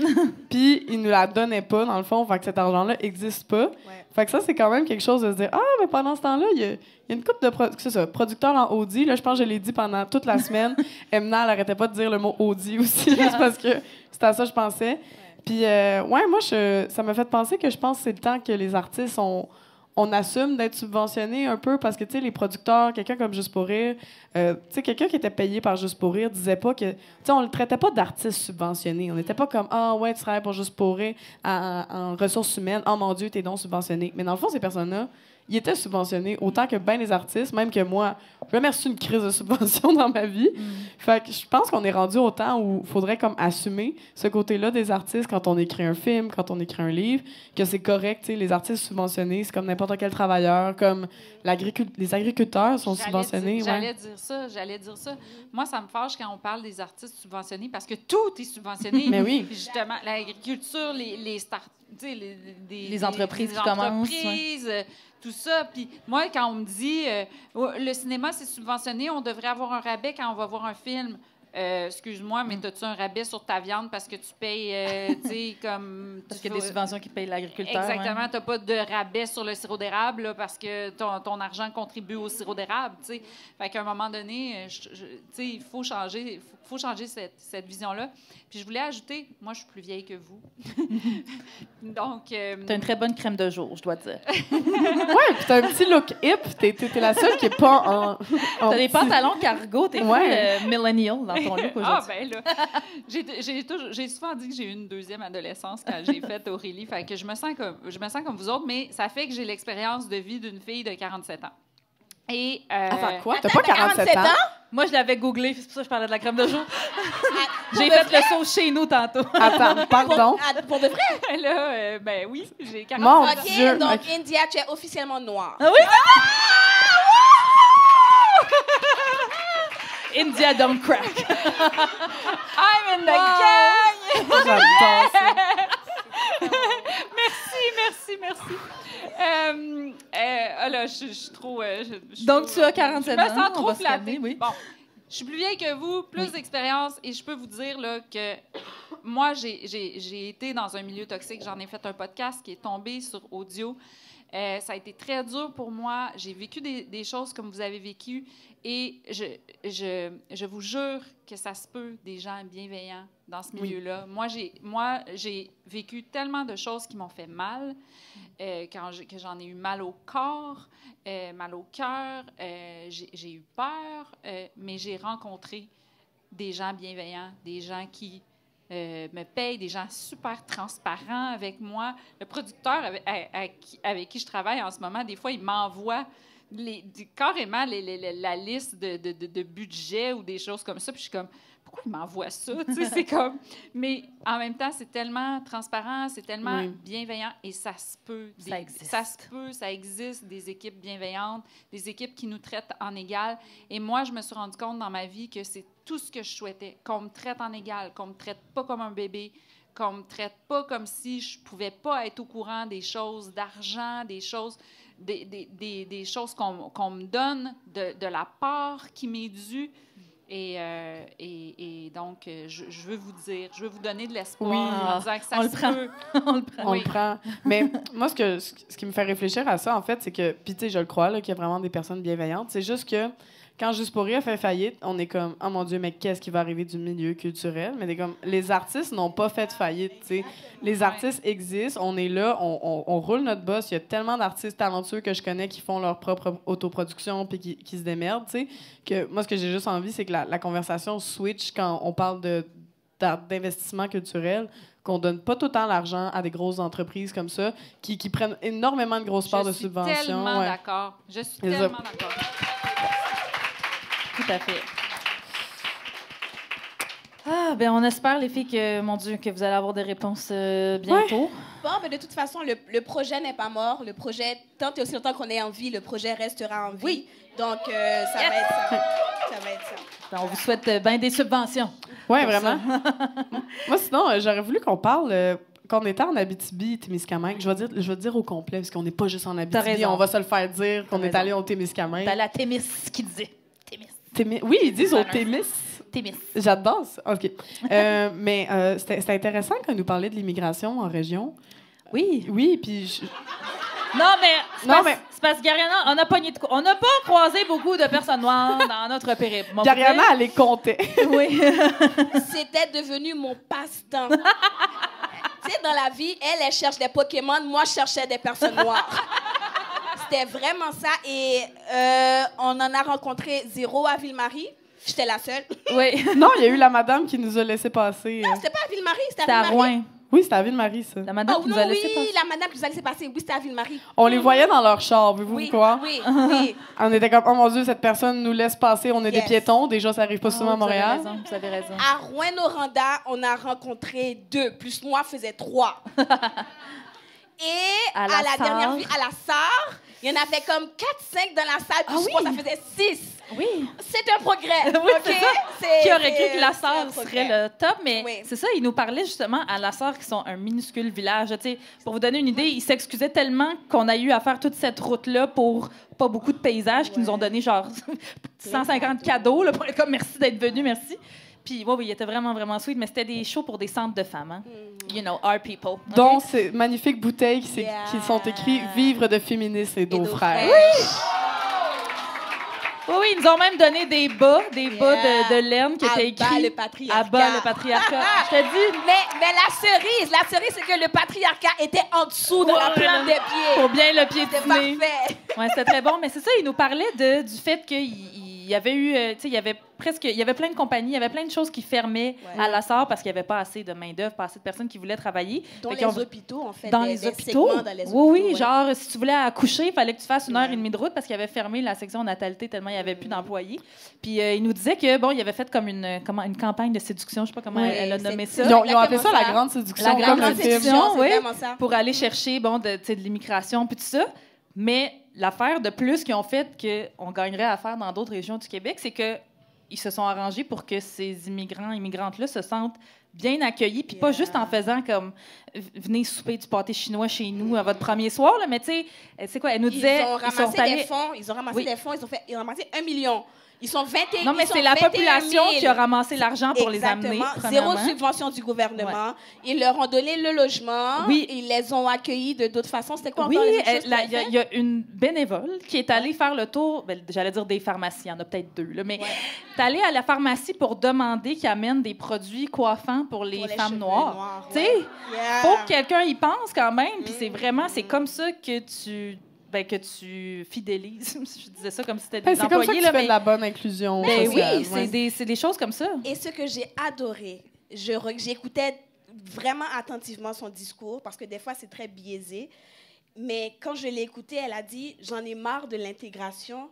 Puis ils nous la donnaient pas, dans le fond, fait que cet argent-là existe pas. Ouais. Fait que ça, c'est quand même quelque chose de se dire, ah, mais pendant ce temps-là, il y a une couple de producteurs en Audi. Là, je pense que je l'ai dit pendant toute la semaine. Emna, elle arrêtait pas de dire le mot Audi aussi, juste parce que c'était à ça que je pensais. Puis, moi, ça m'a fait penser que je pense que c'est le temps que les artistes, on assume d'être subventionnés un peu parce que, tu sais, les producteurs, quelqu'un comme Juste pour rire, tu sais, quelqu'un qui était payé par Juste pour rire disait pas que, tu sais, on le traitait pas d'artiste subventionné. On n'était pas comme, ah ouais, tu travailles pour Juste pour rire en ressources humaines, oh mon Dieu, t'es donc subventionné. Mais dans le fond, ces personnes-là, ils étaient subventionnés autant que bien les artistes, même que moi. J'ai jamais reçu une crise de subvention dans ma vie. Fait que je pense qu'on est rendu au temps où il faudrait comme assumer ce côté-là des artistes quand on écrit un film, quand on écrit un livre, que c'est correct. T'sais, les artistes subventionnés, c'est comme n'importe quel travailleur, comme les agriculteurs sont subventionnés. J'allais dire ça. Moi, ça me fâche quand on parle des artistes subventionnés parce que tout est subventionné. Mais oui. Puis justement, l'agriculture, les entreprises qui commencent. Tout ça. Puis moi, quand on me dit le cinéma, c'est subventionné, on devrait avoir un rabais quand on va voir un film. Excuse-moi, mais as-tu un rabais sur ta viande parce que tu payes, tu sais, comme... Parce qu'il y a des subventions qui payent l'agriculteur. Exactement. Tu n'as pas de rabais sur le sirop d'érable là, parce que ton argent contribue au sirop d'érable, tu sais. Fait qu'à un moment donné, tu sais, il faut changer cette vision-là. Puis je voulais ajouter, moi, je suis plus vieille que vous. Donc... T'as une très bonne crème de jour, je dois dire. Ouais, puis t'as un petit look hip. T'es la seule qui est pas en t'as des pantalons cargo, t'es millennial dans ton look aujourd'hui. Ah, ben là, j'ai souvent dit que j'ai eu une deuxième adolescence quand j'ai fait Aurélie. Fait que je me sens comme vous autres, mais ça fait que j'ai l'expérience de vie d'une fille de 47 ans. Et, Attends, quoi? T'as pas 47 ans? Moi, je l'avais googlé, c'est pour ça que je parlais de la crème de jour. J'ai fait le saut chez nous tantôt. Attends, pardon. Pour de vrai? Là, ben oui, j'ai 47 Mon ans. Dieu. Donc, India, tu es officiellement noire. Ah oui? India don't crack. I'm in the gang! J'adore ça. Merci. Là, je suis trop... Donc, tu as 47 ans. Je me sens trop flattée. Calmer, oui. Bon, je suis plus vieille que vous, plus d'expérience, et je peux vous dire là, que moi, j'ai été dans un milieu toxique. J'en ai fait un podcast qui est tombé sur audio. Ça a été très dur pour moi. J'ai vécu des choses comme vous avez vécu. Et je vous jure que ça se peut des gens bienveillants dans ce milieu-là. Moi, j'ai vécu tellement de choses qui m'ont fait mal, que j'en ai eu mal au corps, mal au cœur. J'ai eu peur, mais j'ai rencontré des gens bienveillants, des gens qui me payent, des gens super transparents avec moi. Le producteur avec qui je travaille en ce moment, des fois, il m'envoie carrément la liste de budget ou des choses comme ça. Puis je suis comme, pourquoi il m'envoie ça? Tu sais, c'est comme... Mais en même temps, c'est tellement transparent, c'est tellement bienveillant et ça se peut. Ça existe. Ça se peut, ça existe, des équipes bienveillantes, des équipes qui nous traitent en égal. Et moi, je me suis rendu compte dans ma vie que c'est tout ce que je souhaitais, qu'on me traite en égal, qu'on me traite pas comme un bébé, qu'on me traite pas comme si je pouvais pas être au courant des choses d'argent, des choses... Des choses qu'on me donne, de la part qui m'est due. Et donc, je veux vous dire, je veux vous donner de l'espoir en disant que ça se peut. On le prend. Mais moi, ce qui me fait réfléchir à ça, en fait, c'est que, puis tu sais, je le crois, là, qu'il y a vraiment des personnes bienveillantes. C'est juste que quand Juste pour rire fait faillite, on est comme, oh mon Dieu, mais qu'est-ce qui va arriver du milieu culturel? Mais comme, les artistes n'ont pas fait faillite, tu sais. Les artistes existent, on est là, on roule notre boss. Il y a tellement d'artistes talentueux que je connais qui font leur propre autoproduction puis qui se démerdent, tu sais, que moi, ce que j'ai juste envie, c'est que la conversation switch quand on parle d'investissement culturel, qu'on donne pas tout le temps l'argent à des grosses entreprises comme ça, qui prennent énormément de grosses parts de subventions. Je suis tellement d'accord. Je suis tellement d'accord. Tout à fait. Ah, ben on espère, les filles, que, mon Dieu, que vous allez avoir des réponses bientôt. Bon, mais de toute façon, le projet n'est pas mort. Le projet, tant et aussi longtemps qu'on est en vie, le projet restera en vie. Oui. Donc, ça va être ça. Ça va être ça. Ben, on vous souhaite bien des subventions. Oui, vraiment. Moi, sinon, j'aurais voulu qu'on parle... Quand on était en Abitibi-Témiscamingue, je vais dire au complet, parce qu'on n'est pas juste en Abitibi, on va se le faire dire qu'on est allé au Témiscamingue. T'as la Témis qui disait. Oui, ils disent au Témis. Témis. J'adore ça. OK. Mais c'était intéressant quand ils nous parlaient de l'immigration en région. Oui. Oui, puis... Non, mais c'est parce que Gariana, on n'a pas croisé beaucoup de personnes noires dans notre périple. Gariana, elle les comptait. Oui. C'était devenu mon passe-temps. Tu sais, dans la vie, elle cherche des Pokémon, moi, je cherchais des personnes noires. C'était vraiment ça. Et on en a rencontré 0 à Ville-Marie. J'étais la seule. Oui. Non, il y a eu la madame qui nous a laissé passer. Non, c'était pas à Ville-Marie, c'était à Rouen. Oui, c'était à Ville-Marie, ça. La madame qui nous a laissé passer. La madame qui nous a laissé passer. Oui, c'était à Ville-Marie. On les voyait dans leur char, vous quoi? Oui. On était comme, oh mon Dieu, cette personne nous laisse passer. On est des piétons. Déjà, ça arrive pas souvent à Montréal. Vous avez raison. À Rouyn-Noranda, on a rencontré 2, plus moi faisait 3. Et à la dernière vie, à la SAR, il y en avait comme 4-5 dans la salle, plus moi, ça faisait 6. Oui. C'est un progrès. Oui, OK? Qui aurait cru que la SAR serait le top, mais c'est ça, ils nous parlaient justement à la SAR, qui sont un minuscule village. Tu sais, pour vous donner une idée, ils s'excusaient tellement qu'on a eu à faire toute cette route-là pour pas beaucoup de paysages, qui nous ont donné genre 150 cadeaux, là, pour être comme merci d'être venu, merci. Puis, oui, il était vraiment, vraiment sweet, mais c'était des shows pour des centres de femmes, hein? You know, our people. Okay? Donc, ces magnifiques bouteilles qui sont écrites « Vivre de féminisme et d'eau fraîche ». Oui, ils nous ont même donné des bas de laine qui étaient écrits « Abat le patriarcat ». Abat le patriarcat. Je te dis... Mais la cerise, c'est que le patriarcat était en dessous de la plante des pieds. Pour bien le C'était piétiner. parfait. Oui, c'était très bon. Mais c'est ça, ils nous parlaient du fait qu'il y avait eu... tu sais, il y avait plein de compagnies, il y avait plein de choses qui fermaient à la SAR parce qu'il n'y avait pas assez de main-d'œuvre, pas assez de personnes qui voulaient travailler. Dans les hôpitaux, en fait. Dans les hôpitaux? Oui, genre, si tu voulais accoucher, il fallait que tu fasses 1h30 de route parce qu'ils avaient fermé la section natalité tellement il n'y avait plus d'employés. Puis ils nous disaient que, bon, ils avaient fait comme une campagne de séduction, je ne sais pas comment elle a nommé ça. Ils ont appelé ça la grande séduction. La grande séduction, oui, ça. pour aller chercher, bon, de l'immigration puis tout ça. Mais l'affaire de plus qu'ils ont fait qu'on gagnerait à faire dans d'autres régions du Québec, c'est que ils se sont arrangés pour que ces immigrantes-là se sentent bien accueillis, puis pas juste en faisant comme venez souper du pâté chinois chez nous à votre premier soir, là, mais tu sais, c'est quoi, elle nous disait... Ils ont ramassé des fonds, ils ont ramassé 1 million. Ils sont 21 Non, mais c'est la population qui a ramassé l'argent pour les amener. Zéro subvention du gouvernement. Ouais. Ils leur ont donné le logement. Oui. Ils les ont accueillis de d'autres façons. C'était quoi encore les autres choses? Il y a une bénévole qui est allée faire le tour, j'allais dire des pharmacies, il y en a peut-être 2, là, mais est allée à la pharmacie pour demander qu'ils amènent des produits coiffants pour les femmes noires. Tu sais, faut que quelqu'un y pense quand même. Puis c'est comme ça que tu fidélises. Je disais ça comme si c'était des employés. C'est comme ça que tu fais de la bonne inclusion sociale. Oui, c'est des choses comme ça. Et ce que j'ai adoré, j'écoutais vraiment attentivement son discours, parce que des fois, c'est très biaisé. Mais quand je l'ai écoutée, elle a dit « J'en ai marre de l'intégration.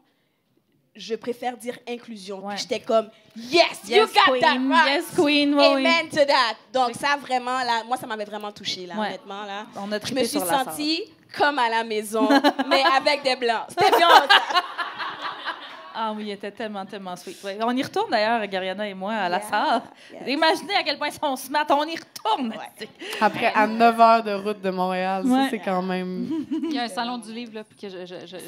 je préfère dire inclusion. Ouais. Puis j'étais comme, yes, you Yes, got that queen. right. Yes, queen. Ouais, oui. Amen to that. Donc ça, vraiment, là, moi, ça m'avait vraiment touchée, là, Ouais. honnêtement. Là. On a Je trippé me suis sur la sentie comme à la maison, mais avec des blancs. C'était bien, ça. Ah oui, il était tellement, tellement sweet. Ouais. On y retourne d'ailleurs, Gariana et moi, à la Yeah. salle. Yes. Imaginez à quel point on se mate, on y retourne. Ouais. Après, à 9 heures de route de Montréal, Ouais. ça, c'est quand même... Il y a un salon du livre, là, puis que je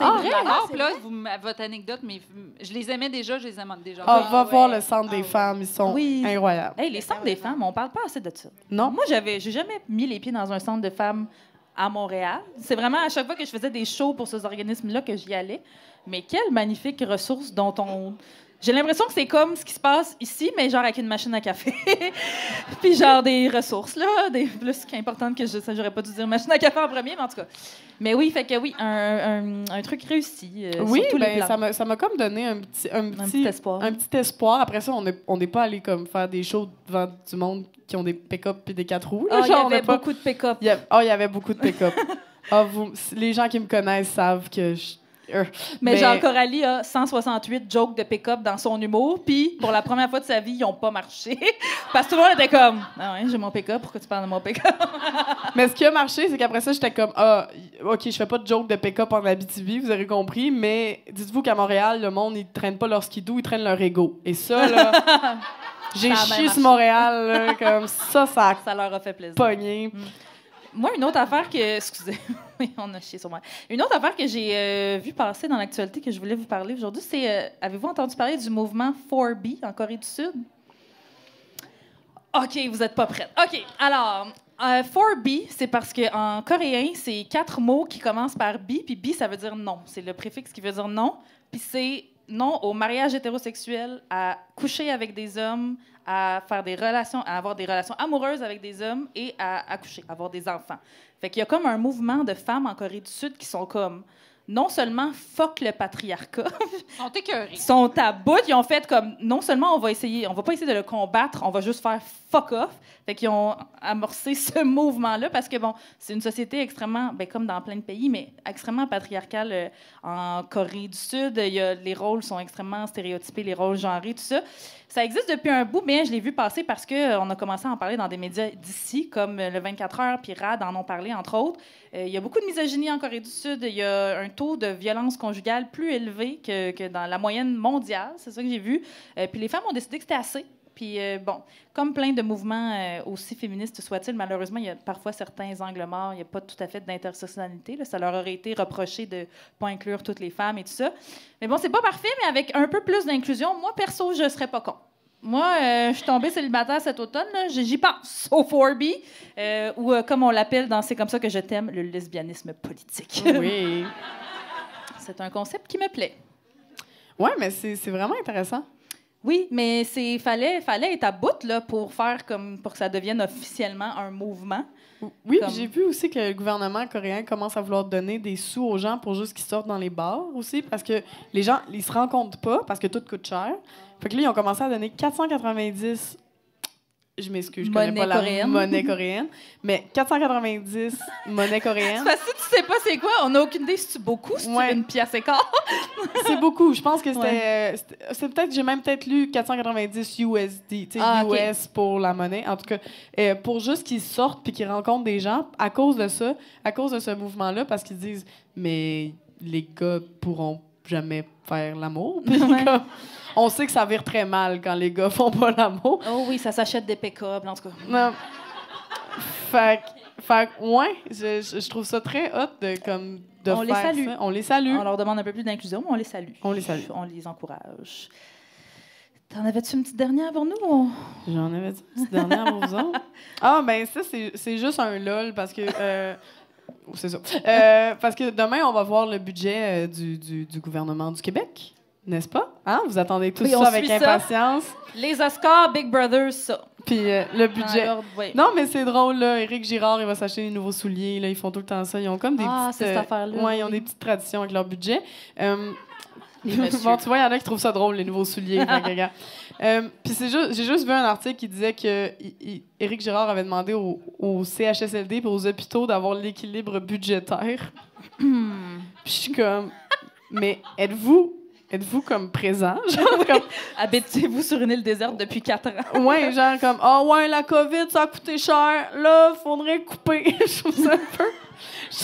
Ah, vrai? j'adore, C'est puis là, votre anecdote, mais je les aimais déjà, je les aime déjà. Ah, va ouais. voir le centre des Ah, femmes, ils sont Oui. incroyables. Hey, les centres des femmes, on parle pas assez de ça. Non? Moi, j'ai jamais mis les pieds dans un centre de femmes à Montréal. C'est vraiment à chaque fois que je faisais des shows pour ces organismes-là que j'y allais. Mais quelle magnifique ressource dont on... J'ai l'impression que c'est comme ce qui se passe ici, mais genre avec une machine à café. Puis genre des ressources, là, des plus qu'importantes que ça, j'aurais pas dû dire machine à café en premier, mais en tout cas. Mais oui, fait que oui, un truc réussi Oui, sur tous les ben, plans. ça m'a comme donné un petit espoir. Un petit espoir. Après ça, on n'est pas allé comme faire des shows devant du monde qui ont des pick-up puis des 4 roues. là. Ah, il y Genre, on avait a pas- beaucoup de pick-up. il y avait beaucoup de pick-up. Les gens qui me connaissent savent que Mais genre, Coralie a 168 jokes de pick-up dans son humour, puis pour la première fois de sa vie, ils n'ont pas marché. Parce que tout le monde était comme « Ah ouais, j'ai mon pick-up, pourquoi tu parles de mon pick-up? Mais ce qui a marché, c'est qu'après ça, j'étais comme OK, je fais pas de joke de pick-up en Abitibi, vous avez compris, mais dites-vous qu'à Montréal, le monde, ils traînent pas leur skidoo, ils traînent leur ego. Et ça, là, j'ai Ça a bien chié marché. sur Montréal, là, comme ça a » Ça leur a fait plaisir. pogné. Moi, une autre affaire que... Excusez, oui, on a chié sur moi. Une autre affaire que j'ai vu passer dans l'actualité que je voulais vous parler aujourd'hui, c'est... avez-vous entendu parler du mouvement 4B en Corée du Sud? OK, vous n'êtes pas prête. OK, alors... 4B, c'est parce qu'en coréen, c'est 4 mots qui commencent par B, puis B, ça veut dire non. C'est le préfixe qui veut dire non. Puis c'est non au mariage hétérosexuel, à coucher avec des hommes, à faire des relations, à avoir des relations amoureuses avec des hommes et à accoucher, à avoir des enfants. Fait qu'il y a comme un mouvement de femmes en Corée du Sud qui sont comme non seulement fuck le patriarcat, Ils sont écœurés. sont à bout, ils ont fait comme non seulement on va pas essayer de le combattre, on va juste faire fuck off. Fait qu'ils ont amorcé ce mouvement-là parce que bon, c'est une société extrêmement, ben, comme dans plein de pays, mais extrêmement patriarcale en Corée du Sud. Les rôles sont extrêmement stéréotypés, les rôles genrés, tout ça. Ça existe depuis un bout, mais je l'ai vu passer parce qu'on a commencé à en parler dans des médias d'ici, comme le 24 heures, puis RAD en ont parlé, entre autres. Il y a beaucoup de misogynie en Corée du Sud. Il y a un taux de violence conjugale plus élevé que dans la moyenne mondiale. C'est ça que j'ai vu. Puis les femmes ont décidé que c'était assez. Puis, bon, comme plein de mouvements aussi féministes soient-ils, malheureusement, il y a parfois certains angles morts. Il n'y a pas tout à fait d'intersectionnalité. Là. Ça leur aurait été reproché de ne pas inclure toutes les femmes et tout ça. Mais bon, c'est pas parfait, mais avec un peu plus d'inclusion, moi, perso, je serais pas con. Moi, je suis tombée célibataire cet automne. Là. J'y pense au 4B, ou comme on l'appelle dans C'est comme ça que je t'aime, le lesbianisme politique. Oui. C'est un concept qui me plaît. Ouais, mais c'est vraiment intéressant. Oui, mais fallait être à bout là, pour que ça devienne officiellement un mouvement. Oui, Comme- puis j'ai vu aussi que le gouvernement coréen commence à vouloir donner des sous aux gens pour juste qu'ils sortent dans les bars aussi, parce que les gens, ils se rendent compte pas, parce que tout coûte cher. Fait que là, ils ont commencé à donner 490... Je m'excuse, je connais Monnaie pas la coréenne. monnaie coréenne, mais 490 monnaie coréenne, Parce que si tu sais pas c'est quoi, on n'a aucune idée si c'est beaucoup, si Ouais. tu veux une pièce et quart. c'est beaucoup. Je pense que c'est peut-être, j'ai même peut-être lu 490 USD, tu sais, Ah, ok. US pour la monnaie. En tout cas, pour juste qu'ils sortent puis qu'ils rencontrent des gens à cause de ça, à cause de ce mouvement-là, parce qu'ils disent, mais les gars pourront jamais faire l'amour. Puis Ouais. comme, on sait que ça vire très mal quand les gars font pas l'amour. Oh oui, ça s'achète des pick-up, en tout cas. Non. Fait que, ouais, je trouve ça très hot de On les faire salue. ça. On les salue. On leur demande un peu plus d'inclusion, mais on les salue. On les salue. On les encourage. T'en avais-tu une petite dernière pour nous? ou- J'en avais dit une petite dernière pour vous autres. Ah, ben ça, c'est juste un lol parce que... c'est ça. Parce que demain, on va voir le budget du gouvernement du Québec, n'est-ce pas? Hein? Vous attendez tout Oui, on ça avec suit ça. impatience. Les Oscars, Big Brother, ça. Puis le budget... Dans l'ordre, oui. Non, mais c'est drôle, là. Éric Girard, il va s'acheter des nouveaux souliers. Là, ils font tout le temps ça. Ils ont comme des Ah, petites... c'est cette affaire-là, ouais, ils ont oui. des petites traditions avec leur budget. Les messieurs. Bon, tu vois, il y en a qui trouvent ça drôle, les nouveaux souliers. Fait que, regarde. Puis j'ai juste vu un article qui disait que Éric Girard avait demandé au CHSLD et aux hôpitaux d'avoir l'équilibre budgétaire. Puis je suis comme, mais êtes-vous êtes-vous comme présent? Genre, comme, Habitez-vous sur une île déserte depuis 4 ans? ouais, genre comme, ouais, la COVID, ça a coûté cher. Là, faudrait couper. Je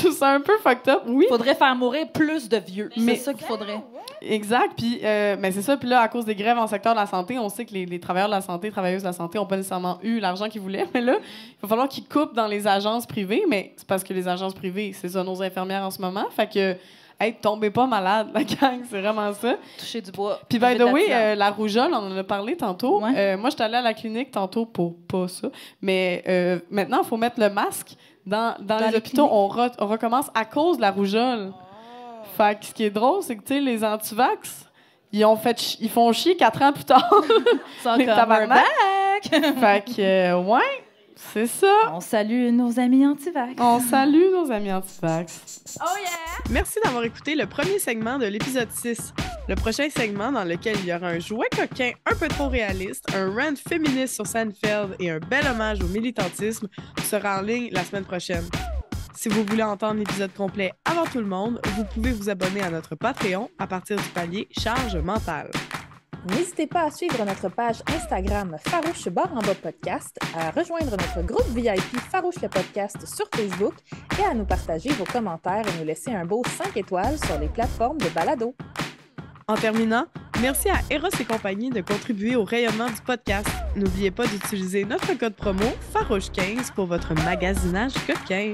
trouve ça un peu fucked up. Oui. Faudrait faire mourir plus de vieux. Mais- C'est ça qu'il faudrait. Exact. Puis, mais c'est ça. Puis là, à cause des grèves en secteur de la santé, on sait que les travailleurs de la santé, travailleuses de la santé, n'ont pas nécessairement eu l'argent qu'ils voulaient. Mais là, il va falloir qu'ils coupent dans les agences privées. Mais c'est parce que les agences privées, c'est ça nos infirmières en ce moment. Fait que, hey, tombez pas malade, la gang. C'est vraiment ça. Toucher du bois. Puis, by the Lever de way, la tisane. la rougeole, on en a parlé tantôt. Ouais. Moi, j'étais allée à la clinique tantôt pour pas ça. Mais maintenant, il faut mettre le masque. Dans les les hôpitaux, on recommence à cause de la rougeole. Fait que ce qui est drôle, c'est que, tu sais, les antivax, ils font chier 4 ans plus tard. Sans les comme tabarnak. we're back. Fait que, ouais, c'est ça. On salue nos amis anti-vax. On salue nos amis antivax. Oh yeah! Merci d'avoir écouté le premier segment de l'épisode 6. Le prochain segment, dans lequel il y aura un jouet coquin un peu trop réaliste, un rant féministe sur Seinfeld et un bel hommage au militantisme, sera en ligne la semaine prochaine. Si vous voulez entendre l'épisode complet avant tout le monde, vous pouvez vous abonner à notre Patreon à partir du palier Charge mentale. N'hésitez pas à suivre notre page Instagram Farouche Barre en bas podcast, à rejoindre notre groupe VIP Farouche le podcast sur Facebook et à nous partager vos commentaires et nous laisser un beau 5 étoiles sur les plateformes de balado. En terminant, merci à Eros et compagnie de contribuer au rayonnement du podcast. N'oubliez pas d'utiliser notre code promo Farouche15 pour votre magasinage coquin.